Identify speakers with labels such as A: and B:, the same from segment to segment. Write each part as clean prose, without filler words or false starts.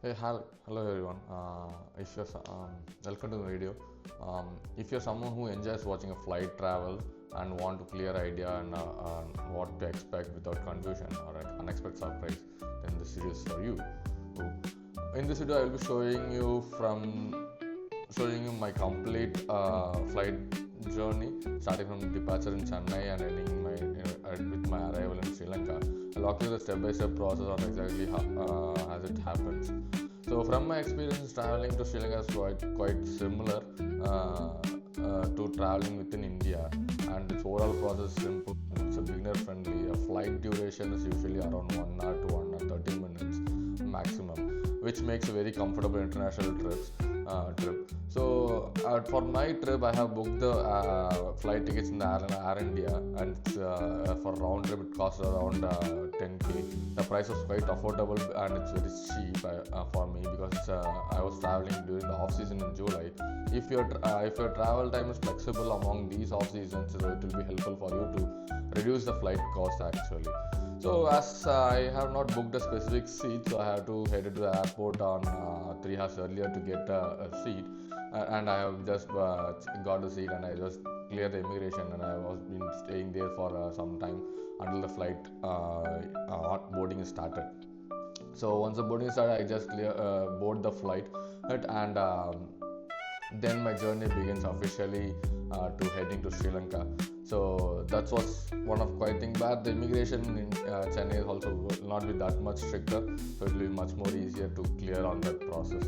A: Hello everyone. If you're welcome to the video. If you're someone who enjoys watching a flight travel and want to clear idea and what to expect without confusion or an unexpected surprise, then this video is for you. So, in this video, I will be showing you my complete flight journey, starting from departure in Chennai and ending with my arrival in Sri Lanka. I'll walk you the step-by-step process on exactly how as it happens. So, from my experience traveling to Sri Lanka is quite similar to traveling within India, and its overall process is simple. It's a beginner friendly. A flight duration is usually around 1 hour to 1 hour 30 minutes maximum, which makes a very comfortable international trip. So for my trip, I have booked the flight tickets in the Air India, and it's, for round trip it costs around 10k. The price was quite affordable and it's very cheap for me because I was traveling during the off season in July. If your travel time is flexible among these off seasons, so it will be helpful for you to reduce the flight cost actually. So as I have not booked a specific seat, so I have to head to the airport on 3 hours earlier to get a seat, and I have just got a seat and I just cleared the immigration, and I was been staying there for some time until the flight boarding is started. So once the boarding started, I just board the flight, and then my journey begins officially to heading to Sri Lanka. So that was one of quite thing, but the immigration in Chennai is also will not be that much stricter, so it will be much more easier to clear on that process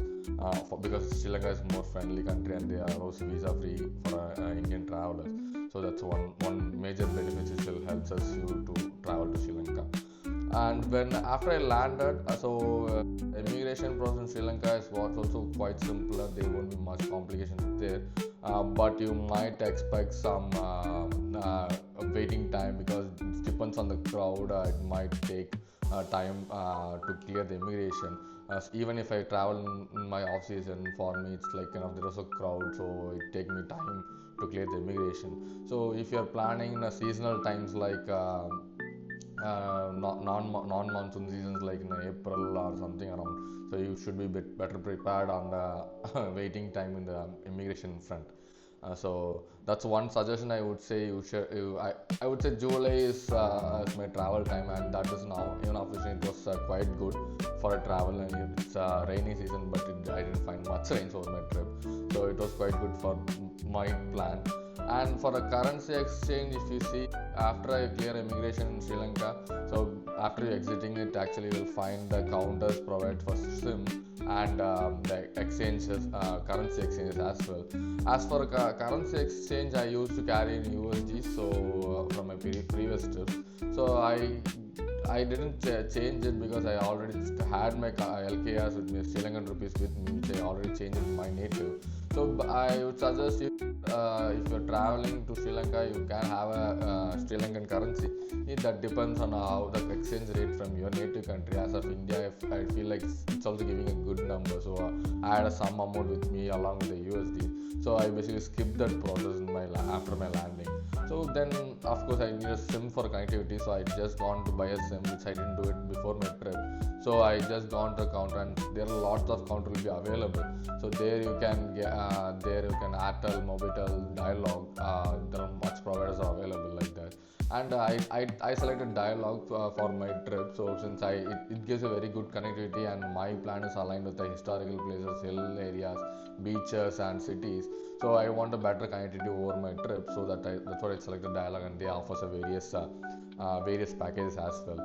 A: because Sri Lanka is more friendly country and they are also visa free for Indian travelers. So that's one major benefit which will help us you to travel to Sri Lanka. And after I landed, immigration process in Sri Lanka was also quite simpler. There won't be much complications there, but you might expect some waiting time because it depends on the crowd. It might take time to clear the immigration. Even if I travel in my off season, for me it's like there is a crowd, so it take me time to clear the immigration. So if you are planning in a seasonal times like non-monsoon seasons like in April or something around, so you should be better prepared on the waiting time in the immigration front. So that's one suggestion I would say. I would say July is my travel time, and that is now even officially it was quite good for a travel, and it's rainy season, but I didn't find much rain over my trip, so it was quite good for my plan. And for the currency exchange, if you see, after I clear immigration in Sri Lanka, so after you exiting it, actually you will find the counters provide for SIM and the exchanges, currency exchanges as well. As for currency exchange, I used to carry in USD, so from my previous trips, so I didn't change it because I already had my LKRs with me, Sri Lankan rupees with me, which I already changed in my native. So I would suggest you, if you're traveling to Sri Lanka, you can have a Sri Lankan currency. That depends on how the exchange rate from your native country. As of India, I feel like it's also giving a good number. So I had some amount with me along with the USD. So I basically skipped that process after my landing. So then, of course, I need a SIM for connectivity. So I just gone to buy a SIM, which I didn't do it before my trip. So I just gone to a counter, and there are lots of counters will be available. So there you can get Airtel, Mobitel, Dialog. There are much providers are available like that. And I selected Dialog for my trip. So since it gives a very good connectivity, and my plan is aligned with the historical places, hill areas, beaches, and cities. So I want a better connectivity over my trip. So that's why I selected Dialog, and they offer various packages as well.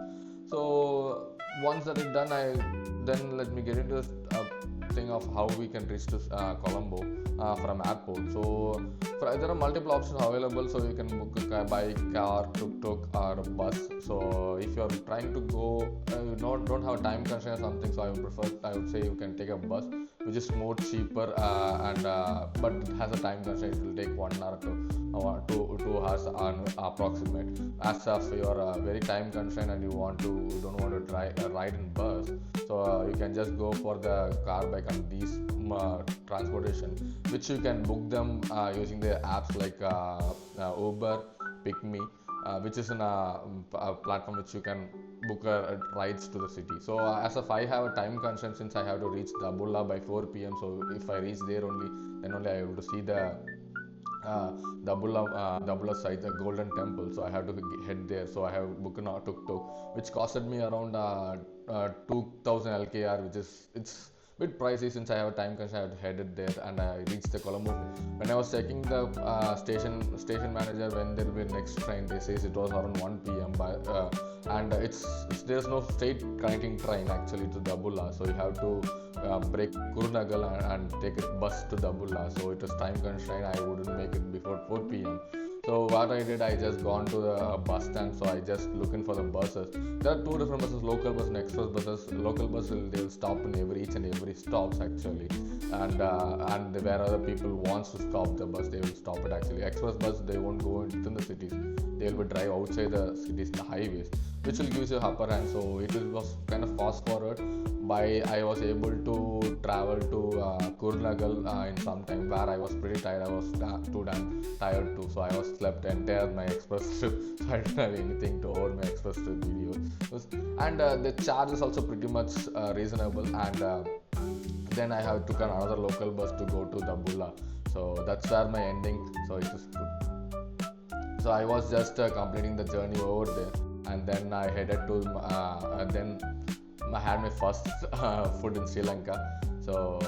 A: So once that is done, then let me get into this thing of how we can reach to Colombo from airport. So there are multiple options available. So you can book a bike, car, tuk-tuk, or a bus. So if you are trying to go, don't have a time constraint or something, so I would say you can take a bus, which is more cheaper but it has a time constraint. It will take 1 hour to 2 hours approximate. As if you are very time constrained and you don't want to ride in bus, so you can just go for the car, bike, and these transportation, which you can book them using the apps like Uber, PickMe, which is in a platform which you can book rides to the city. So as if I have a time constraint, since I have to reach Dabulla by 4 p.m. So if I reach there only, then only I have to see Dabulla site, the Golden Temple. So I have to head there. So I have booked a tuk-tuk, which costed me around 2000 LKR, which is it's bit pricey. Since I have a time constraint, I have headed there and I reached the Colombo. When I was checking the station manager when there will be next train, they says it was around 1 p.m. And there's no straight connecting train actually to Dabulla, so you have to break Kurnagal and take a bus to Dabulla. So it was time constraint. I wouldn't make it before 4 p.m. So what I did, I just gone to the bus stand. So I just looking for the buses. There are two different buses: local bus and express buses. Local bus they'll stop in each and every stops actually, and where other people wants to stop the bus, they will stop it actually. Express bus they won't go within the cities. They will drive outside the cities, the highways, which will give you upper hand. So it was kind of fast forward. I was able to travel to Kurnagal in some time, where I was pretty tired. I was too damn tired too, so I was slept entire my express trip. So I didn't have anything to hold my express trip video. And the charge is also pretty much reasonable. And then I have took another local bus to go to Dabulla. So that's where my ending. So it was good. So I was just completing the journey over there, and then I headed to then I had my first food in Sri Lanka. So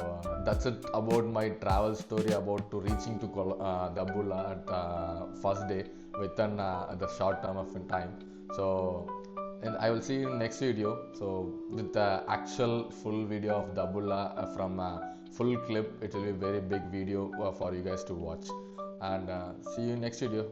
A: that's it about my travel story about to reaching to Dabulla at first day within the short term of time. So and I will see you in next video. So with the actual full video of Dabulla from full clip, it will be a very big video for you guys to watch. And see you in next video.